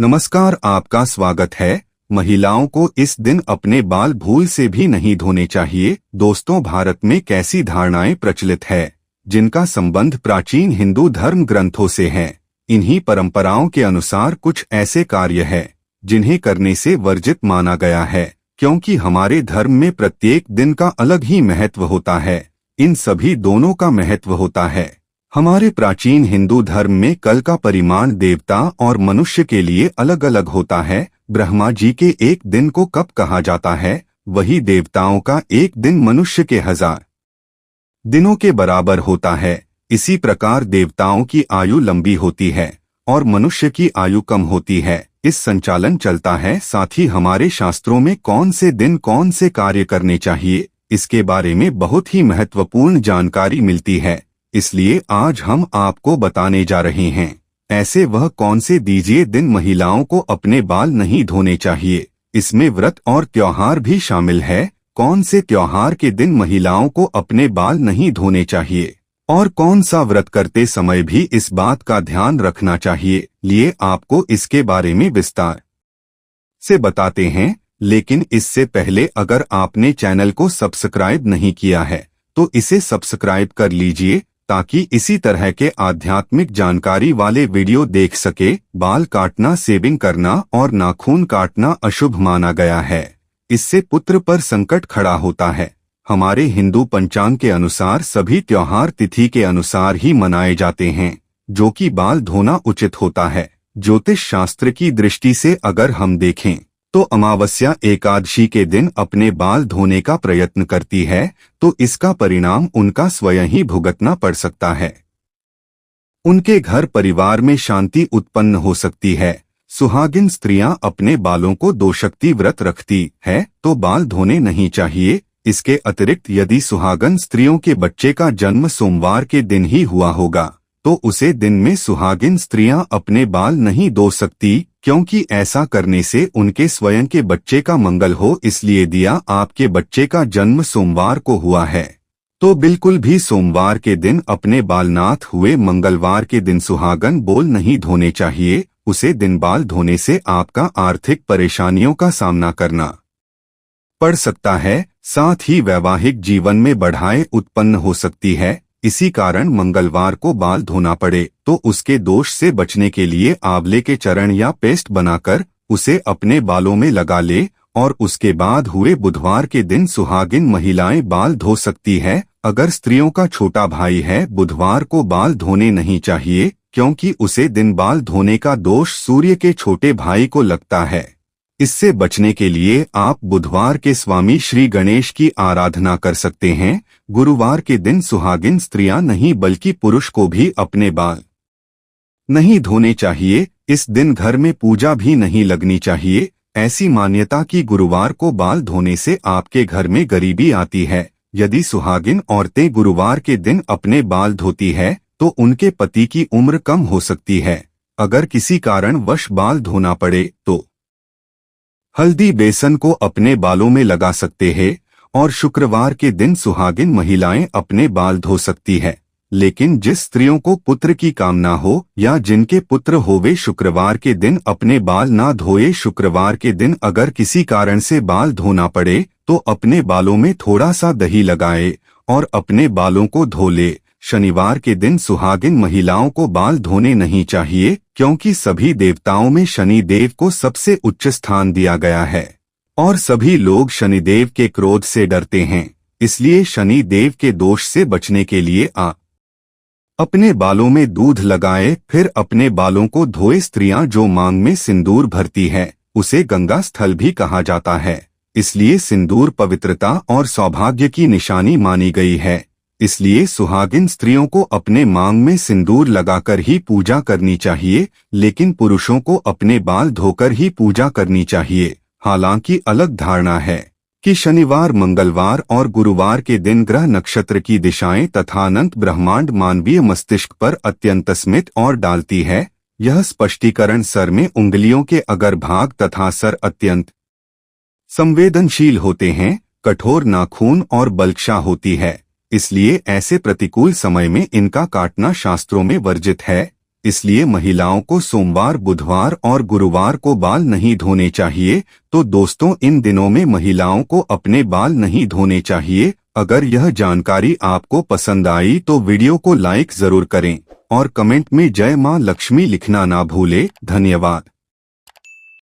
नमस्कार, आपका स्वागत है। महिलाओं को इस दिन अपने बाल भूल से भी नहीं धोने चाहिए। दोस्तों, भारत में कैसी धारणाएं प्रचलित है जिनका संबंध प्राचीन हिंदू धर्म ग्रंथों से है। इन्हीं परंपराओं के अनुसार कुछ ऐसे कार्य है जिन्हें करने से वर्जित माना गया है, क्योंकि हमारे धर्म में प्रत्येक दिन का अलग ही महत्व होता है। इन सभी दोनों का महत्व होता है। हमारे प्राचीन हिंदू धर्म में कल का परिमाण देवता और मनुष्य के लिए अलग अलग होता है। ब्रह्मा जी के एक दिन को कब कहा जाता है, वही देवताओं का एक दिन मनुष्य के 1000 दिनों के बराबर होता है। इसी प्रकार देवताओं की आयु लंबी होती है और मनुष्य की आयु कम होती है। इस संचालन चलता है। साथ ही हमारे शास्त्रों में कौन से दिन कौन से कार्य करने चाहिए, इसके बारे में बहुत ही महत्वपूर्ण जानकारी मिलती है। इसलिए आज हम आपको बताने जा रहे हैं ऐसे वह कौन से दीजिए दिन महिलाओं को अपने बाल नहीं धोने चाहिए। इसमें व्रत और त्योहार भी शामिल है। कौन से त्योहार के दिन महिलाओं को अपने बाल नहीं धोने चाहिए और कौन सा व्रत करते समय भी इस बात का ध्यान रखना चाहिए, लिए आपको इसके बारे में विस्तार से बताते हैं। लेकिन इससे पहले अगर आपने चैनल को सब्सक्राइब नहीं किया है तो इसे सब्सक्राइब कर लीजिए, ताकि इसी तरह के आध्यात्मिक जानकारी वाले वीडियो देख सके। बाल काटना, शेविंग करना और नाखून काटना अशुभ माना गया है। इससे पुत्र पर संकट खड़ा होता है। हमारे हिंदू पंचांग के अनुसार सभी त्योहार तिथि के अनुसार ही मनाए जाते हैं, जो कि बाल धोना उचित होता है। ज्योतिष शास्त्र की दृष्टि से अगर हम देखें तो अमावस्या एकादशी के दिन अपने बाल धोने का प्रयत्न करती है तो इसका परिणाम उनका स्वयं ही भुगतना पड़ सकता है। उनके घर परिवार में शांति उत्पन्न हो सकती है। सुहागिन स्त्रियां अपने बालों को दोशक्ति व्रत रखती है तो बाल धोने नहीं चाहिए। इसके अतिरिक्त यदि सुहागन स्त्रियों के बच्चे का जन्म सोमवार के दिन ही हुआ होगा तो उसे दिन में सुहागिन स्त्रियां अपने बाल नहीं धो सकती, क्योंकि ऐसा करने से उनके स्वयं के बच्चे का मंगल हो। इसलिए दिया आपके बच्चे का जन्म सोमवार को हुआ है तो बिल्कुल भी सोमवार के दिन अपने बालनाथ हुए मंगलवार के दिन सुहागन बोल नहीं धोने चाहिए। उसे दिन बाल धोने से आपका आर्थिक परेशानियों का सामना करना पड़ सकता है। साथ ही वैवाहिक जीवन में बाधाएं उत्पन्न हो सकती है। इसी कारण मंगलवार को बाल धोना पड़े तो उसके दोष से बचने के लिए आंवले के चरण या पेस्ट बनाकर उसे अपने बालों में लगा ले और उसके बाद हुए बुधवार के दिन सुहागिन महिलाएं बाल धो सकती है। अगर स्त्रियों का छोटा भाई है, बुधवार को बाल धोने नहीं चाहिए, क्योंकि उसे दिन बाल धोने का दोष सूर्य के छोटे भाई को लगता है। इससे बचने के लिए आप बुधवार के स्वामी श्री गणेश की आराधना कर सकते हैं। गुरुवार के दिन सुहागिन स्त्रियां नहीं बल्कि पुरुष को भी अपने बाल नहीं धोने चाहिए। इस दिन घर में पूजा भी नहीं लगनी चाहिए। ऐसी मान्यता कि गुरुवार को बाल धोने से आपके घर में गरीबी आती है। यदि सुहागिन औरतें गुरुवार के दिन अपने बाल धोती है तो उनके पति की उम्र कम हो सकती है। अगर किसी कारणवश बाल धोना पड़े तो हल्दी बेसन को अपने बालों में लगा सकते हैं और शुक्रवार के दिन सुहागिन महिलाएं अपने बाल धो सकती है। लेकिन जिस स्त्रियों को पुत्र की कामना हो या जिनके पुत्र हो वे शुक्रवार के दिन अपने बाल ना धोए। शुक्रवार के दिन अगर किसी कारण से बाल धोना पड़े तो अपने बालों में थोड़ा सा दही लगाए और अपने बालों को धो ले। शनिवार के दिन सुहागिन महिलाओं को बाल धोने नहीं चाहिए, क्योंकि सभी देवताओं में शनि देव को सबसे उच्च स्थान दिया गया है और सभी लोग शनिदेव के क्रोध से डरते हैं। इसलिए शनि देव के दोष से बचने के लिए अपने बालों में दूध लगाए, फिर अपने बालों को धोए। स्त्रियां जो मांग में सिंदूर भरती है उसे गंगा स्थल भी कहा जाता है। इसलिए सिंदूर पवित्रता और सौभाग्य की निशानी मानी गई है। इसलिए सुहागिन स्त्रियों को अपने मांग में सिंदूर लगाकर ही पूजा करनी चाहिए, लेकिन पुरुषों को अपने बाल धोकर ही पूजा करनी चाहिए। हालांकि अलग धारणा है कि शनिवार, मंगलवार और गुरुवार के दिन ग्रह नक्षत्र की दिशाएं तथा अनंत ब्रह्मांड मानवीय मस्तिष्क पर अत्यंत स्मित और डालती है। यह स्पष्टीकरण सर में उंगलियों के अग्रभाग तथा सर अत्यंत संवेदनशील होते हैं, कठोर नाखून और बलक्षा होती है। इसलिए ऐसे प्रतिकूल समय में इनका काटना शास्त्रों में वर्जित है। इसलिए महिलाओं को सोमवार, बुधवार और गुरुवार को बाल नहीं धोने चाहिए। तो दोस्तों, इन दिनों में महिलाओं को अपने बाल नहीं धोने चाहिए। अगर यह जानकारी आपको पसंद आई तो वीडियो को लाइक जरूर करें और कमेंट में जय मां लक्ष्मी लिखना ना भूले। धन्यवाद।